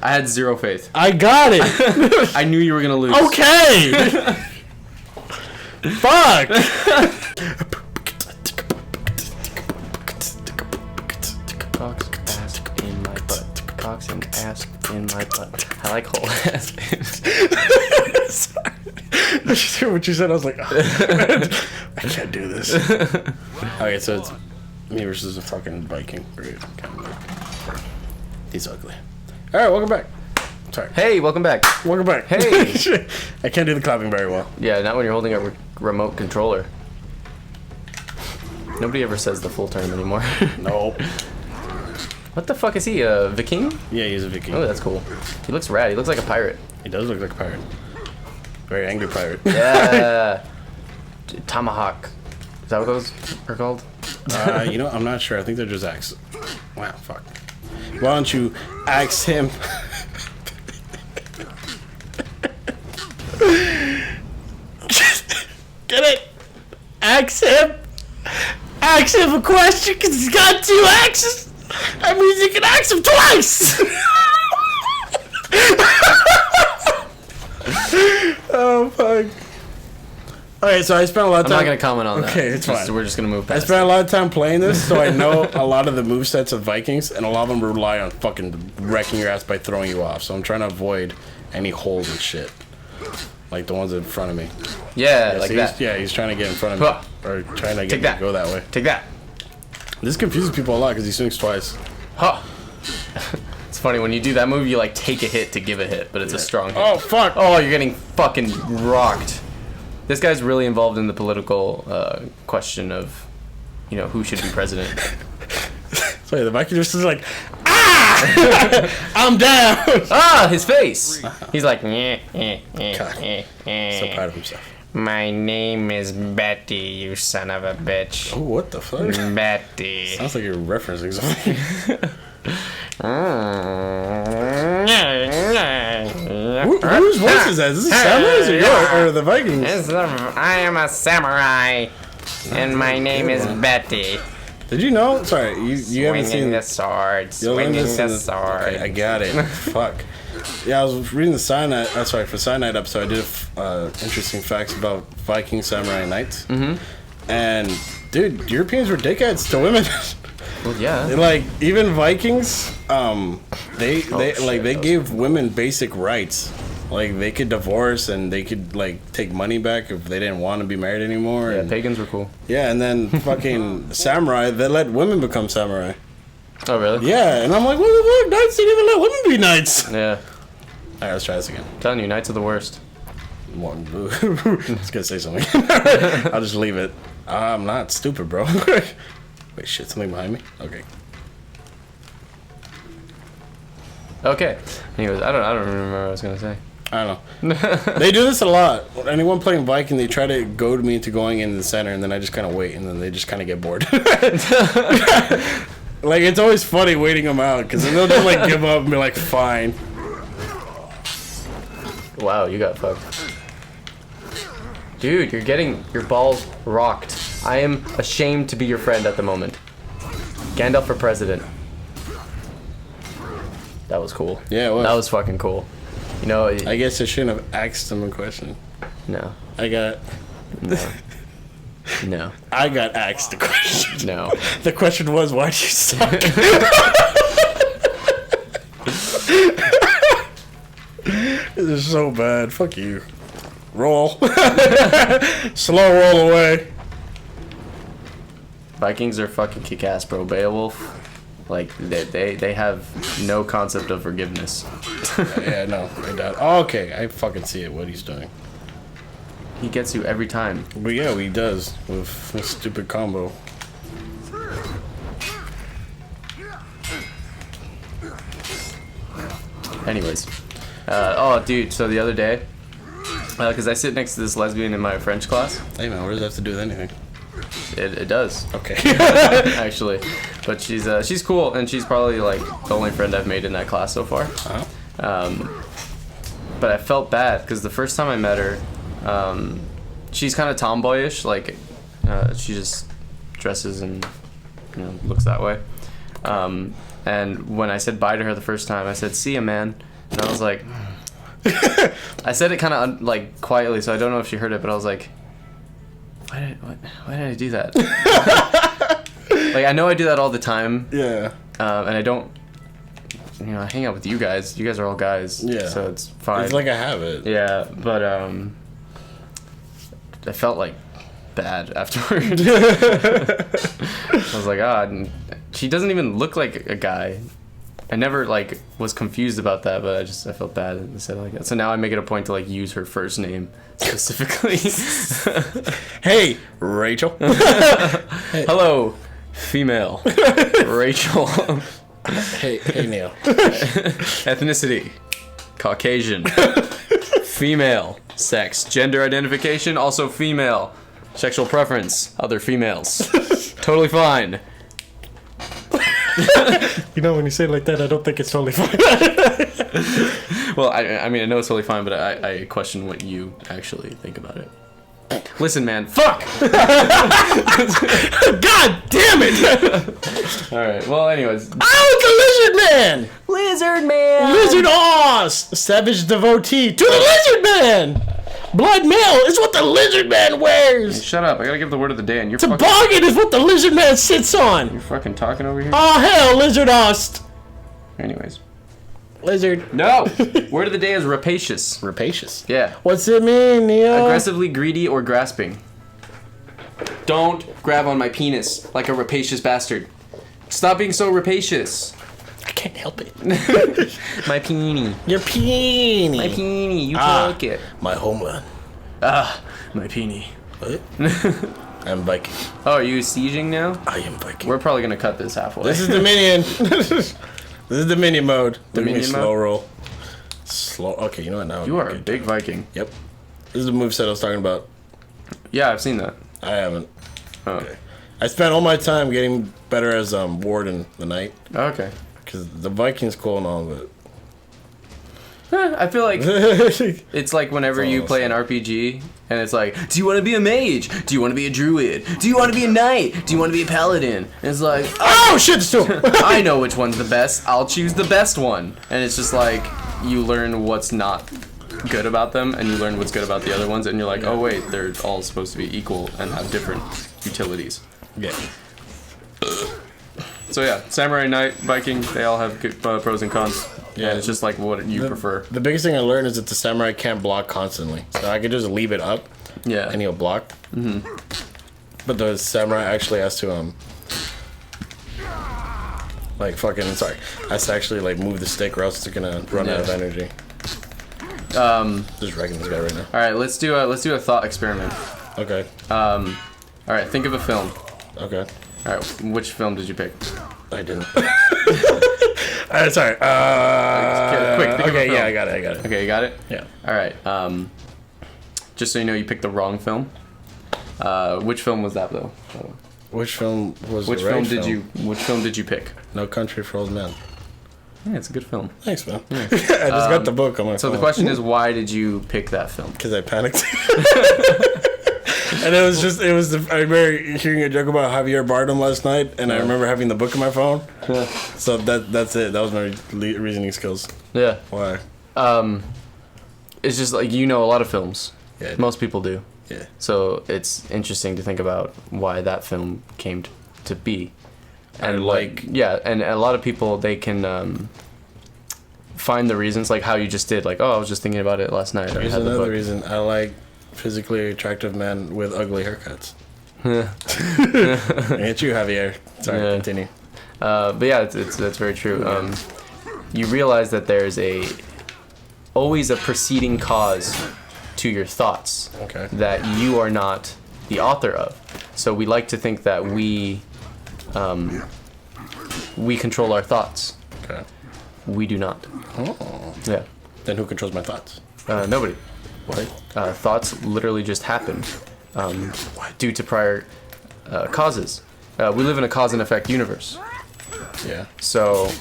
I had zero faith. I got it. I knew you were gonna lose. Okay. Fuck. Cocks, ass in my butt. Cocks and ass in my butt. I like whole ass. Sorry. What you said, I was like, oh, I can't do this. Okay, so it's me versus a fucking Viking. Great. He's ugly. All right, welcome back. Sorry. Hey, welcome back. Welcome back. Hey. I can't do the clapping very well. Yeah, not when you're holding a remote controller. Nobody ever says the full term anymore. Nope. What the fuck is he? A Viking? Yeah, he's a Viking. Oh, that's cool. He looks rad. He looks like a pirate. He does look like a pirate. Very angry pirate. Yeah. Tomahawk. Is that what those are called? You know, I'm not sure. I think they're just axe. Wow, fuck. Why don't you axe him? Get it? Axe him? Axe him a question because he's got 2 axes. That means you can axe him twice. Oh, fuck. Okay, so I spent a lot of time. I'm not going to comment on that. Okay, it's fine. We're just going to move past I spent a lot of time playing this, so I know a lot of the movesets of Vikings, and a lot of them rely on fucking wrecking your ass by throwing you off. So I'm trying to avoid any holes and shit. Like the ones in front of me. Yeah, Yeah, like so that. he's trying to get in front of me. Or trying to get me to go that way. Take that. This confuses people a lot because he swings twice. Huh. It's funny, when you do that move, you like take a hit to give a hit, but it's a strong hit. Oh, fuck. Oh, you're getting fucking rocked. This guy's really involved in the political question of, you know, who should be president. Sorry, the Viking just is like, ah! I'm down! Ah, his face! He's like, God. So proud of himself. My name is Betty, you son of a bitch. Oh, what the fuck? Betty. Sounds like you're referencing something. Whose voice is that? Is this Samurai's or yours? Or the Vikings? I am a samurai, and my name is Betty. Did you know? Sorry, you haven't seen the sword, swinging the sword. sword. Okay, I got it. Fuck. Yeah, I was reading the Cyanide. For Cyanide episode, I did interesting facts about Viking samurai knights. Mm-hmm. And dude, Europeans were dickheads to women. Well, yeah. Like even Vikings, they gave women basic rights. Like they could divorce and they could like take money back if they didn't want to be married anymore. Yeah, and, pagans were cool. Yeah, and then fucking samurai, they let women become samurai. Oh, really? Yeah, and I'm like, what the fuck? Knights didn't even let women be knights. Yeah. Alright, let's try this again. I'm telling you, knights are the worst. I was gonna say something. I'll just leave it. I'm not stupid, bro. Wait, shit, something behind me? Okay. Okay. Anyways, I don't remember what I was gonna say. I don't know. They do this a lot. Anyone playing Viking, they try to goad me into going in the center, and then I just kind of wait, and then they just kind of get bored. Like, it's always funny waiting them out, because then they'll just, like, give up and be like, fine. Wow, you got fucked. Dude, you're getting your balls rocked. I am ashamed to be your friend at the moment. Gandalf for president. That was cool. Yeah, it was. That was fucking cool. You know, I guess I shouldn't have asked them a question. No. I got... No. No. I got asked a question. No. The question was, why do you suck? This is so bad. Fuck you. Roll. Slow roll away. Vikings are fucking kick-ass, bro. Beowulf, like, they have no concept of forgiveness. Yeah, no, I doubt. Oh, okay, I fucking see it, what he's doing. He gets you every time. But yeah, he does, with this stupid combo. Anyways. Oh, dude, so the other day, because I sit next to this lesbian in my French class. Hey man, what does that have to do with anything? It does. Okay. Actually. But she's cool, and she's probably, like, the only friend I've made in that class so far. Uh-huh. But I felt bad, because the first time I met her, she's kind of tomboyish, like, she just dresses and, looks that way. And when I said bye to her the first time, I said, "See ya, man." And I was like, I said it kind of like quietly, so I don't know if she heard it, but I was like, why did I do that? Like, I know I do that all the time. Yeah. And I don't, I hang out with you guys. You guys are all guys. Yeah. So it's fine. It's like a habit. Yeah, but I felt like bad afterwards. I was like, she doesn't even look like a guy. I never like was confused about that, but I felt bad and said like that. So now I make it a point to like use her first name specifically. Hey, Rachel. Hey. Hello, female. Rachel. Hey, Neil. Ethnicity, Caucasian. Female. Sex. Gender identification, also female. Sexual preference, other females. Totally fine. You know, when you say it like that, I don't think it's totally fine. Well, I mean, I know it's totally fine, but I question what you actually think about it. Listen, man. Fuck! God damn it! Alright, well, anyways. Oh, the Lizard Man! Lizard Man! Lizard Oz! Savage devotee to the Lizard Man! Blood mail is what the Lizard Man wears! Shut up, I gotta give the word of the day, and you're Toboggan is what the Lizard Man sits on! You're fucking talking over here? Oh, hell, Lizard Oz! Anyways. Lizard. No! Word of the day is rapacious. Rapacious? Yeah. What's it mean, Neo? Aggressively greedy or grasping. Don't grab on my penis like a rapacious bastard. Stop being so rapacious. I can't help it. My peenie. Your peenie. My peenie. You take it. My homeland. My peenie. What? I'm Viking. Oh, are you sieging now? I am Viking. We're probably gonna cut this halfway. This is Dominion. This is Dominion mode. Dominion slow mode? roll. Slow. Okay, you know what now? You are a big Viking. Yep. This is the moveset I was talking about. Yeah, I've seen that. I haven't. Oh. Okay. I spent all my time getting better as Warden the Knight. Okay. Because the Viking's cool and all, but... I feel like it's like whenever you play an RPG and it's like, do you want to be a mage? Do you want to be a druid? Do you want to be a knight? Do you want to be a paladin? And it's like, oh shit, it's two. I know which one's the best. I'll choose the best one. And it's just like you learn what's not good about them and you learn what's good about the other ones and you're like, oh wait, they're all supposed to be equal and have different utilities. Yeah. So yeah, samurai, knight, Viking, they all have good, pros and cons. Yeah, and it's just like what you prefer. The biggest thing I learned is that the samurai can't block constantly. So I could just leave it up. Yeah. And he'll block. Mm-hmm. But the samurai actually has to like fucking has to actually like move the stick or else it's gonna run out of energy. Just wrecking this guy right now. Alright, let's do a thought experiment. Okay. Alright, think of a film. Okay. Alright, which film did you pick? I didn't. Sorry. Quick, think of a film. Yeah, I got it. Okay, you got it? Yeah. Alright, just so you know, you picked the wrong film. Which film was that though? Which film was Which film did you pick? No Country for Old Men. Yeah, it's a good film. Thanks, man. Yeah. I just got the book on my phone. So the question is, why did you pick that film? Because I panicked. And I remember hearing a joke about Javier Bardem last night, and I remember having the book on my phone. Yeah. So that's it. That was my reasoning skills. Yeah. Why? It's just like, a lot of films. Yeah. Most people do. Yeah. So it's interesting to think about why that film came to be. And and a lot of people, they can find the reasons, like how you just did, like, I was just thinking about it last night. Here's another reason. I like physically attractive men with ugly haircuts. Ain't you, Javier? Sorry, continue. But yeah, that's very true. You realize that there's always a preceding cause to your thoughts that you are not the author of. So we like to think that we control our thoughts. Okay. We do not. Oh. Yeah. Then who controls my thoughts? Nobody. What? Thoughts literally just happen due to prior causes. We live in a cause and effect universe. Yeah. So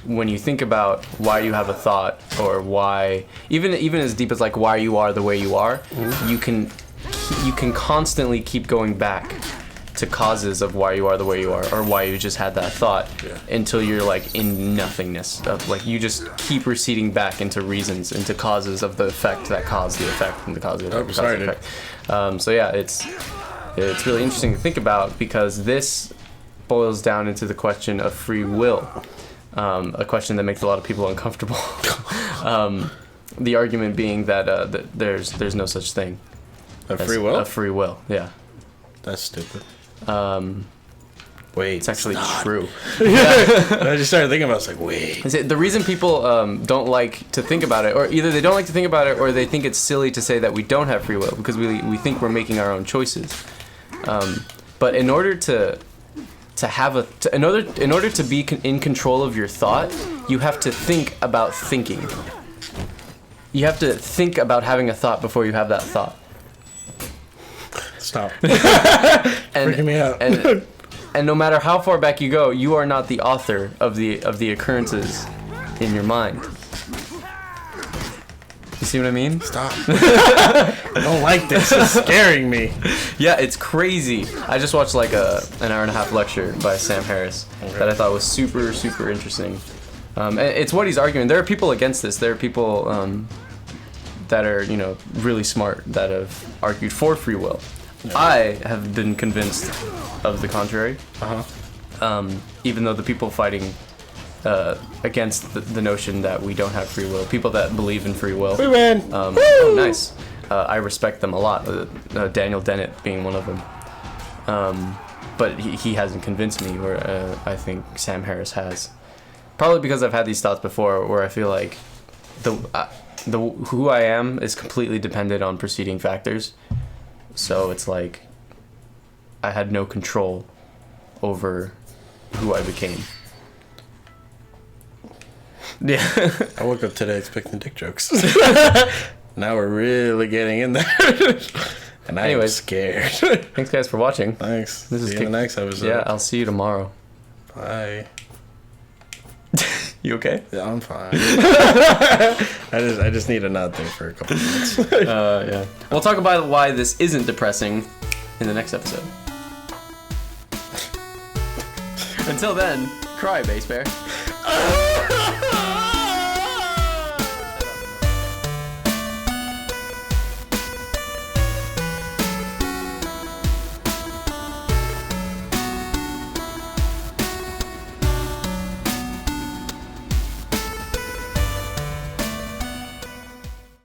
when you think about why you have a thought, or why, even as deep as like why you are the way you are, you can constantly keep going back to causes of why you are the way you are, or why you just had that thought, until you're like in nothingness of like you just keep receding back into reasons, into causes of the effect that caused the effect, and the cause of the effect. Sorry, the effect. So yeah, it's really interesting to think about, because this boils down into the question of free will, a question that makes a lot of people uncomfortable. The argument being that there's no such thing. A free will? A free will, yeah. That's stupid. Wait, it's actually true. I just started thinking about it. I was like, wait. The reason people don't like to think about it, or either they don't like to think about it, or they think it's silly to say that we don't have free will, because we think we're making our own choices. But in order to in order to be in control of your thought, you have to think about thinking. You have to think about having a thought before you have that thought. Stop. Freaking me out. And no matter how far back you go, you are not the author of the occurrences in your mind. You see what I mean? Stop. I don't like this. It's scaring me. Yeah, it's crazy. I just watched like an hour and a half lecture by Sam Harris that I thought was super, super interesting. And it's what he's arguing. There are people against this. There are people that are, really smart that have argued for free will. Yeah. I have been convinced of the contrary. Even though the people fighting against the notion that we don't have free will, people that believe in free will, we win. Oh, nice. I respect them a lot. Daniel Dennett being one of them. But he hasn't convinced me, where I think Sam Harris has. Probably because I've had these thoughts before, where I feel like who I am is completely dependent on preceding factors. So it's like I had no control over who I became. Yeah. I woke up today expecting dick jokes. Now we're really getting in there. And I'm scared. Thanks guys for watching. Thanks. This see you in the next episode. Yeah, I'll see you tomorrow. Bye. You okay? Yeah, I'm fine. I just need to not think for a couple minutes. Yeah. We'll talk about why this isn't depressing in the next episode. Until then, cry, Bass Bear.